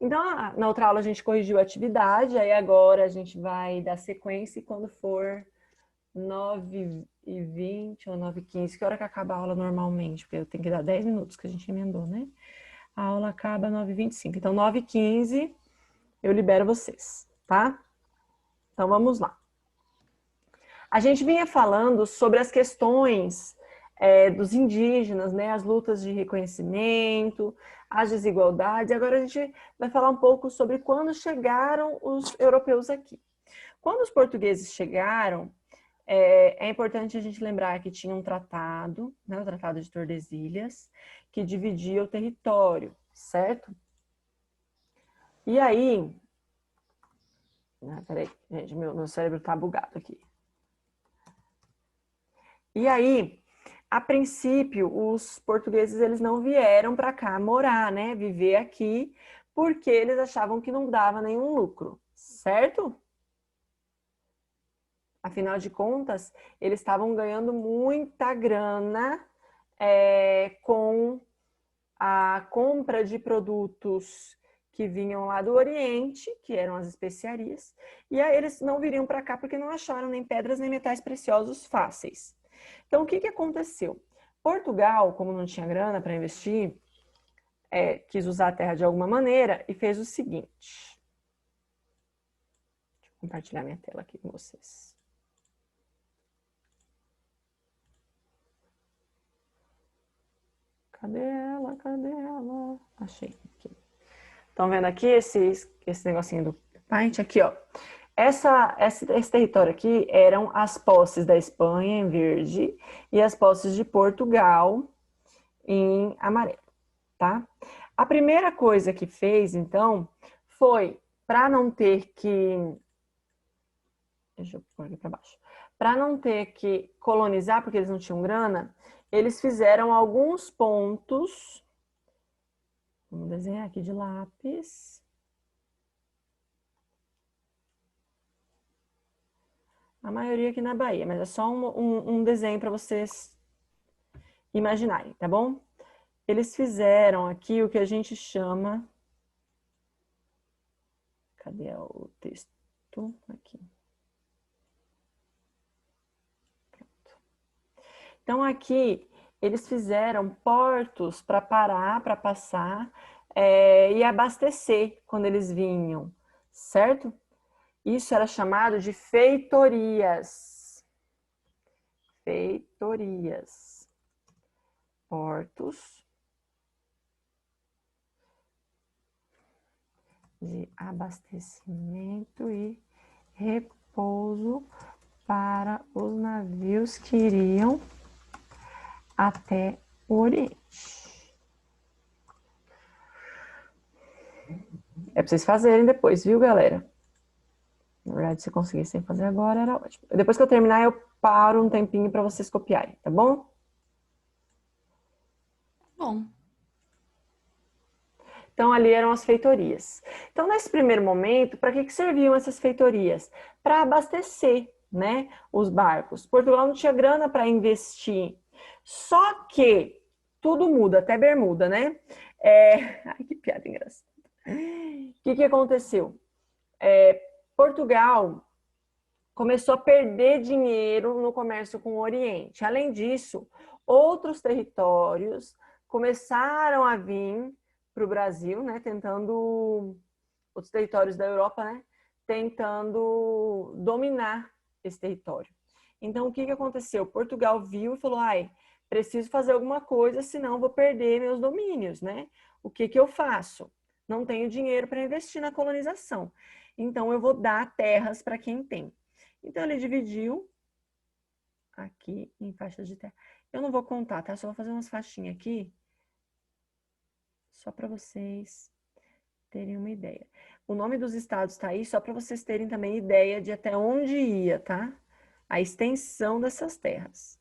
Então, na outra aula a gente corrigiu a atividade, aí agora a gente vai dar sequência e quando for 9h20 ou 9h15, que hora que acaba a aula normalmente? Porque eu tenho que dar 10 minutos que a gente emendou, né? A aula acaba 9h25. Então, 9h15 eu libero vocês, tá? Então, vamos lá. A gente vinha falando sobre as questões dos indígenas, né? As lutas de reconhecimento, as desigualdades. E agora a gente vai falar um pouco sobre quando chegaram os europeus aqui. Quando os portugueses chegaram, é importante a gente lembrar que tinha um tratado, né, o Tratado de Tordesilhas, que dividia o território, certo? E aí... peraí, gente, meu cérebro tá bugado aqui. E aí, a princípio, os portugueses eles não vieram para cá morar, né, viver aqui, porque eles achavam que não dava nenhum lucro, certo? Afinal de contas, eles estavam ganhando muita grana com a compra de produtos que vinham lá do Oriente, que eram as especiarias, e aí eles não viriam para cá porque não acharam nem pedras nem metais preciosos fáceis. Então, o que aconteceu? Portugal, como não tinha grana para investir, quis usar a terra de alguma maneira e fez o seguinte. Deixa eu compartilhar minha tela aqui com vocês. Cadê ela? Cadê ela? Achei aqui. Estão vendo aqui esse negocinho do Paint? Aqui, ó. Esse território aqui eram as posses da Espanha em verde e as posses de Portugal em amarelo, tá? A primeira coisa que fez, então, foi para não ter que... Deixa eu pôr aqui para baixo. Para não ter que colonizar, porque eles não tinham grana, eles fizeram alguns pontos. Vamos desenhar aqui de lápis. A maioria aqui na Bahia, mas é só um desenho para vocês imaginarem, tá bom? Eles fizeram aqui o que a gente chama... Cadê o texto? Aqui. Pronto. Então, aqui, eles fizeram portos para parar, para passar e abastecer quando eles vinham, certo? Isso era chamado de feitorias. Feitorias. Portos de abastecimento e repouso para os navios que iriam até o Oriente. É para vocês fazerem depois, viu, galera? Na verdade, se conseguissem fazer agora, era ótimo. Depois que eu terminar, eu paro um tempinho para vocês copiarem, tá bom? Bom. Então, ali eram as feitorias. Então, nesse primeiro momento, para que serviam essas feitorias? Para abastecer, né, os barcos. Portugal não tinha grana para investir. Só que tudo muda, até bermuda, né? Ai, que piada engraçada. O que aconteceu? Portugal começou a perder dinheiro no comércio com o Oriente. Além disso, outros territórios começaram a vir para o Brasil, né, tentando, outros territórios da Europa, né, tentando dominar esse território. Então, o que aconteceu? Portugal viu e falou, ai, preciso fazer alguma coisa, senão vou perder meus domínios, né? O que eu faço? Não tenho dinheiro para investir na colonização. Então, eu vou dar terras para quem tem. Então, ele dividiu aqui em faixas de terra. Eu não vou contar, tá? Só vou fazer umas faixinhas aqui, só para vocês terem uma ideia. O nome dos estados está aí, só para vocês terem também ideia de até onde ia, tá? A extensão dessas terras.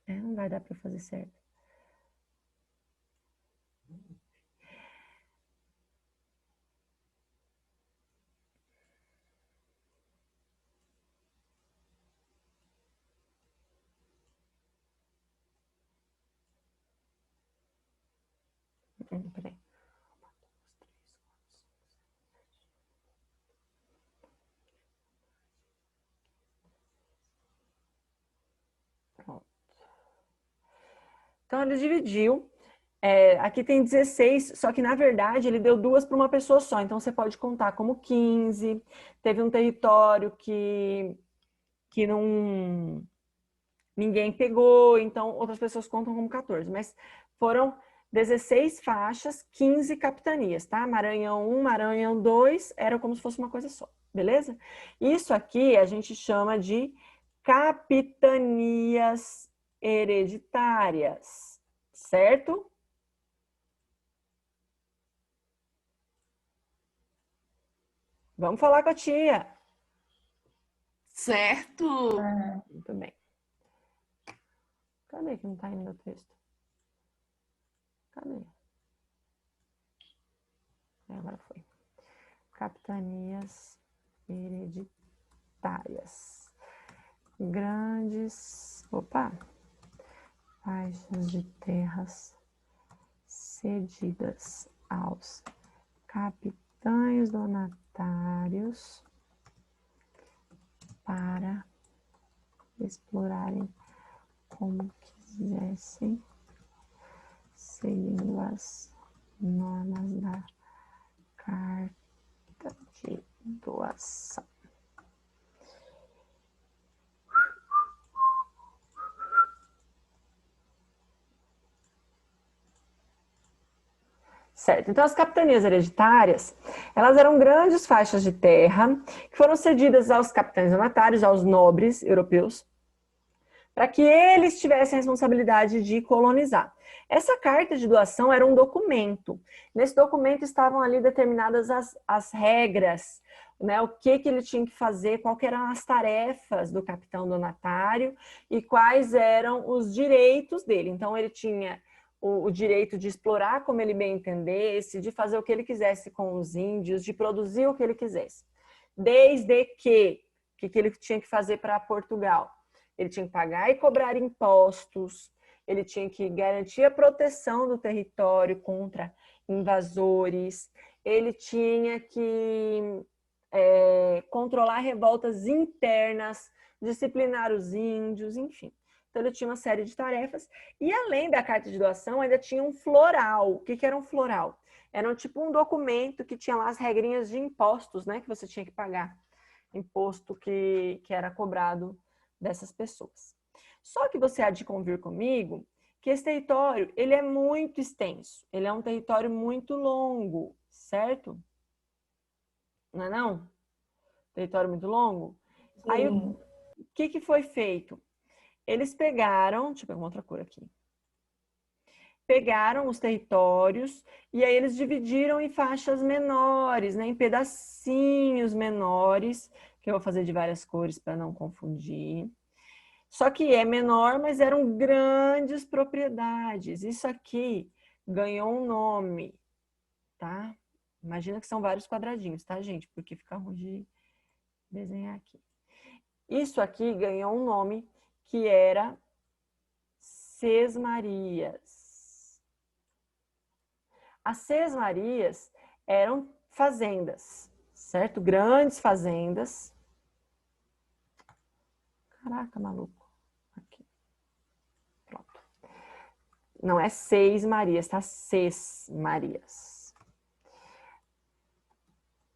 Não vai dar para fazer certo. Peraí. Pronto. Então, ele dividiu. Aqui tem 16, só que, na verdade, ele deu 2 para uma pessoa só. Então, você pode contar como 15. Teve um território que não, ninguém pegou, então outras pessoas contam como 14. Mas foram 16 faixas, 15 capitanias, tá? Maranhão 1, Maranhão 2, era como se fosse uma coisa só, beleza? Isso aqui a gente chama de capitanias hereditárias, certo? Vamos falar com a tia. Certo. Muito bem. Cadê que não tá indo o texto? Cadê? Agora foi. Capitanias hereditárias. Grandes, faixas de terras cedidas aos capitães donatários para explorarem como quisessem, seguindo as normas da carta de doação. Certo, então as capitanias hereditárias, elas eram grandes faixas de terra que foram cedidas aos capitães donatários, aos nobres europeus, para que eles tivessem a responsabilidade de colonizar. Essa carta de doação era um documento. Nesse documento estavam ali determinadas as regras, né, o que ele tinha que fazer, quais eram as tarefas do capitão donatário e quais eram os direitos dele. Então, ele tinha o direito de explorar como ele bem entendesse, de fazer o que ele quisesse com os índios, de produzir o que ele quisesse. Desde que, o que ele tinha que fazer para Portugal? Ele tinha que pagar e cobrar impostos, ele tinha que garantir a proteção do território contra invasores, ele tinha que controlar revoltas internas, disciplinar os índios, enfim. Então, ele tinha uma série de tarefas. E, além da carta de doação, ainda tinha um floral. O que era um floral? Era tipo um documento que tinha lá as regrinhas de impostos, né? Que você tinha que pagar. Imposto que era cobrado dessas pessoas. Só que você há de convir comigo que esse território, ele é muito extenso. Ele é um território muito longo, certo? Não é não? Território muito longo? Sim. Aí, o que foi feito? Eles pegaram, deixa eu pegar uma outra cor aqui. Pegaram os territórios e aí eles dividiram em faixas menores, né, em pedacinhos menores, que eu vou fazer de várias cores para não confundir. Só que é menor, mas eram grandes propriedades. Isso aqui ganhou um nome, tá? Imagina que são vários quadradinhos, tá, gente? Porque fica ruim de desenhar aqui. Isso aqui ganhou um nome que era sesmarias. As sesmarias eram fazendas, certo? Grandes fazendas. Caraca, maluco. Aqui. Pronto. Não é seis Marias, tá? Sesmarias.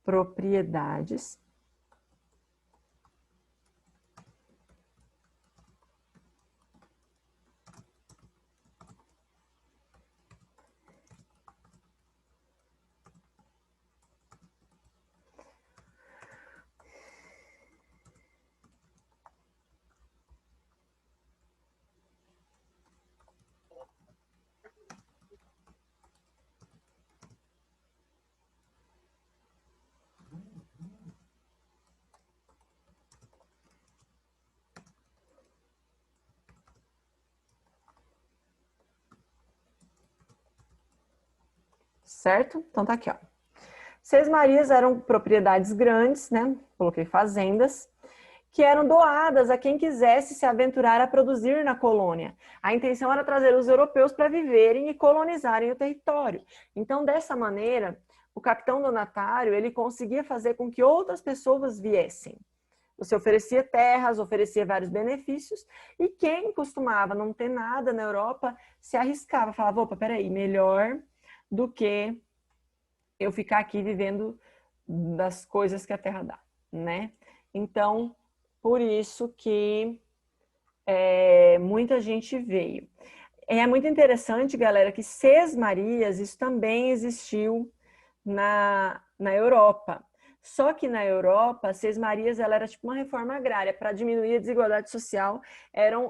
Propriedades certo? Então tá aqui, ó. Sesmarias eram propriedades grandes, né? Coloquei fazendas, que eram doadas a quem quisesse se aventurar a produzir na colônia. A intenção era trazer os europeus para viverem e colonizarem o território. Então, dessa maneira, o capitão donatário, ele conseguia fazer com que outras pessoas viessem. Você oferecia terras, oferecia vários benefícios, e quem costumava não ter nada na Europa se arriscava, falava, opa, peraí, melhor do que eu ficar aqui vivendo das coisas que a terra dá, né? Então, por isso que muita gente veio. É muito interessante, galera, que Sesmarias, isso também existiu na Europa. Só que na Europa, Sesmarias ela era tipo uma reforma agrária para diminuir a desigualdade social.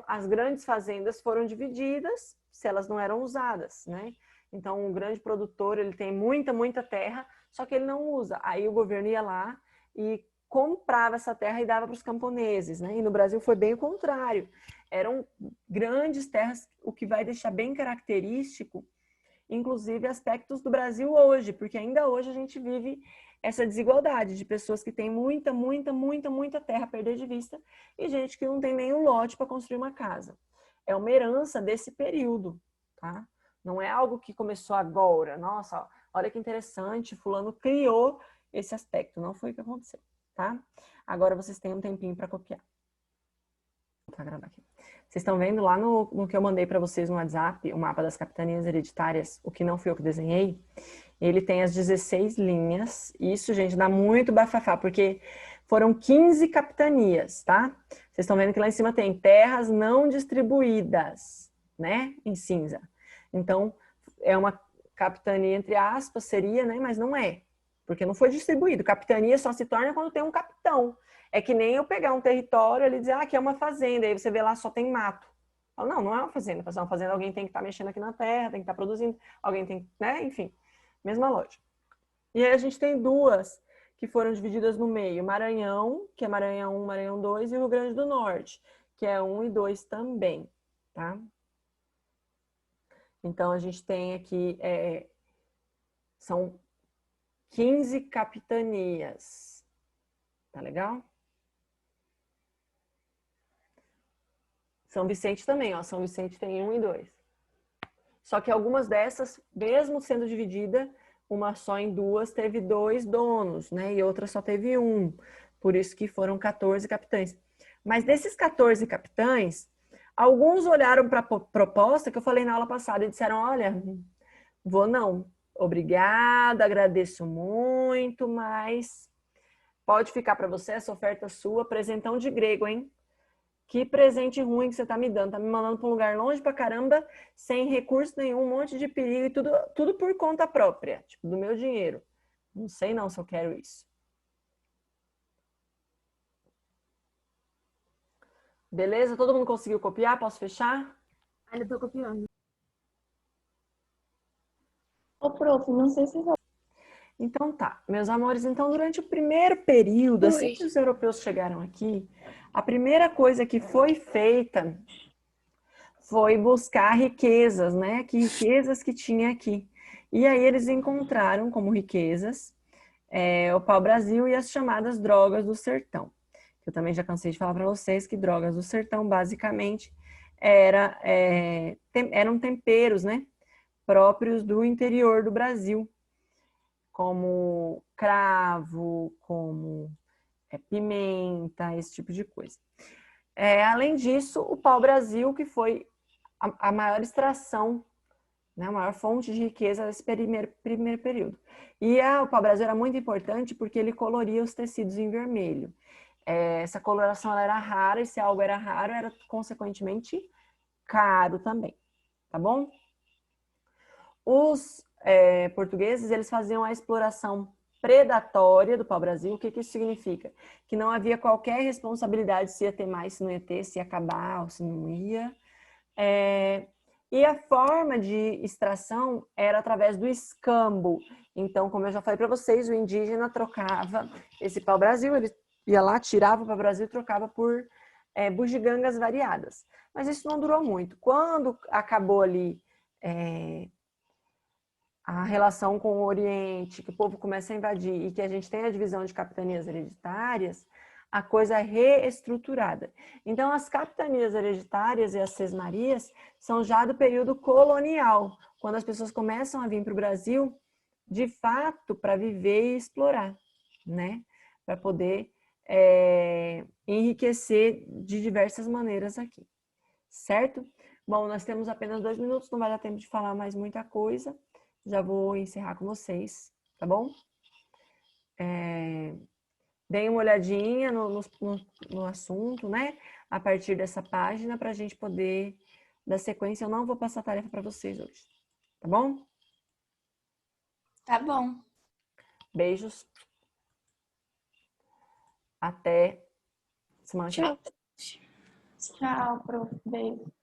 As grandes fazendas foram divididas se elas não eram usadas, né? Então, o grande produtor, ele tem muita terra, só que ele não usa. Aí o governo ia lá e comprava essa terra e dava para os camponeses, né? E no Brasil foi bem o contrário. Eram grandes terras, o que vai deixar bem característico, inclusive, aspectos do Brasil hoje, porque ainda hoje a gente vive essa desigualdade de pessoas que têm muita terra a perder de vista e gente que não tem nenhum lote para construir uma casa. É uma herança desse período, tá? Não é algo que começou agora. Nossa, olha que interessante, fulano criou esse aspecto. Não foi o que aconteceu, tá? Agora vocês têm um tempinho para copiar. Vou gravar aqui. Vocês estão vendo lá no que eu mandei para vocês no WhatsApp, o mapa das capitanias hereditárias, o que não fui eu que desenhei, ele tem as 16 linhas. Isso, gente, dá muito bafafá, porque foram 15 capitanias, tá? Vocês estão vendo que lá em cima tem terras não distribuídas, né? Em cinza. Então, é uma capitania, entre aspas, seria, né? Mas não é, porque não foi distribuído. Capitania só se torna quando tem um capitão. É que nem eu pegar um território ali e dizer, aqui é uma fazenda, aí você vê lá só tem mato. Eu falo, não, não é uma fazenda. Para ser uma fazenda, alguém tem que estar mexendo aqui na terra, tem que estar produzindo, alguém tem, né? Enfim, mesma lógica. E aí a gente tem duas que foram divididas no meio. Maranhão, que é Maranhão 1, Maranhão 2, e o Rio Grande do Norte, que é 1 e 2 também, tá? Então, a gente tem aqui, são 15 capitanias. Tá legal? São Vicente também, ó. São Vicente tem 1 e 2. Só que algumas dessas, mesmo sendo dividida, uma só em duas teve 2 donos, né? E outra só teve 1. Por isso que foram 14 capitães. Mas desses 14 capitães, alguns olharam para a proposta que eu falei na aula passada e disseram, olha, vou não. Obrigada, agradeço muito, mas pode ficar para você essa oferta sua, presentão de grego, hein? Que presente ruim que você tá me dando. Tá me mandando para um lugar longe pra caramba, sem recurso nenhum, um monte de perigo e tudo por conta própria, tipo, do meu dinheiro. Não sei não se eu quero isso. Beleza? Todo mundo conseguiu copiar? Posso fechar? Ainda tô copiando. Ô, prof, não sei se vai. Então tá, meus amores, então durante o primeiro período, assim Oi. que os europeus chegaram aqui, a primeira coisa que foi feita foi buscar riquezas, né? Que riquezas que tinha aqui. E aí eles encontraram como riquezas o pau-brasil e as chamadas drogas do sertão. Eu também já cansei de falar para vocês que drogas do sertão, basicamente, eram temperos, né? Próprios do interior do Brasil, como cravo, como pimenta, esse tipo de coisa. Além disso, o pau-brasil, que foi a maior extração, né, a maior fonte de riqueza desse primeiro período. E o pau-brasil era muito importante porque ele coloria os tecidos em vermelho. Essa coloração ela era rara, e se algo era raro, era consequentemente caro também, tá bom? Os portugueses, eles faziam a exploração predatória do pau-brasil. O que isso significa? Que não havia qualquer responsabilidade se ia ter mais, se não ia ter, se ia acabar ou se não ia. E a forma de extração era através do escambo. Então, como eu já falei para vocês, o indígena trocava esse pau-brasil, ele ia lá, tirava o pau-brasil e trocava por bugigangas variadas. Mas isso não durou muito. Quando acabou ali a relação com o Oriente, que o povo começa a invadir e que a gente tem a divisão de capitanias hereditárias, a coisa reestruturada. Então, as capitanias hereditárias e as sesmarias são já do período colonial, quando as pessoas começam a vir para o Brasil, de fato, para viver e explorar, né? Para poder enriquecer de diversas maneiras aqui, certo? Bom, nós temos apenas 2 minutos, não vai dar tempo de falar mais muita coisa. Já vou encerrar com vocês, tá bom? Deem uma olhadinha no assunto, né? A partir dessa página, para a gente poder dar sequência. Eu não vou passar tarefa para vocês hoje, tá bom? Tá bom. Beijos. Até semana que vem. Tchau. Tchau, prof. Beijo.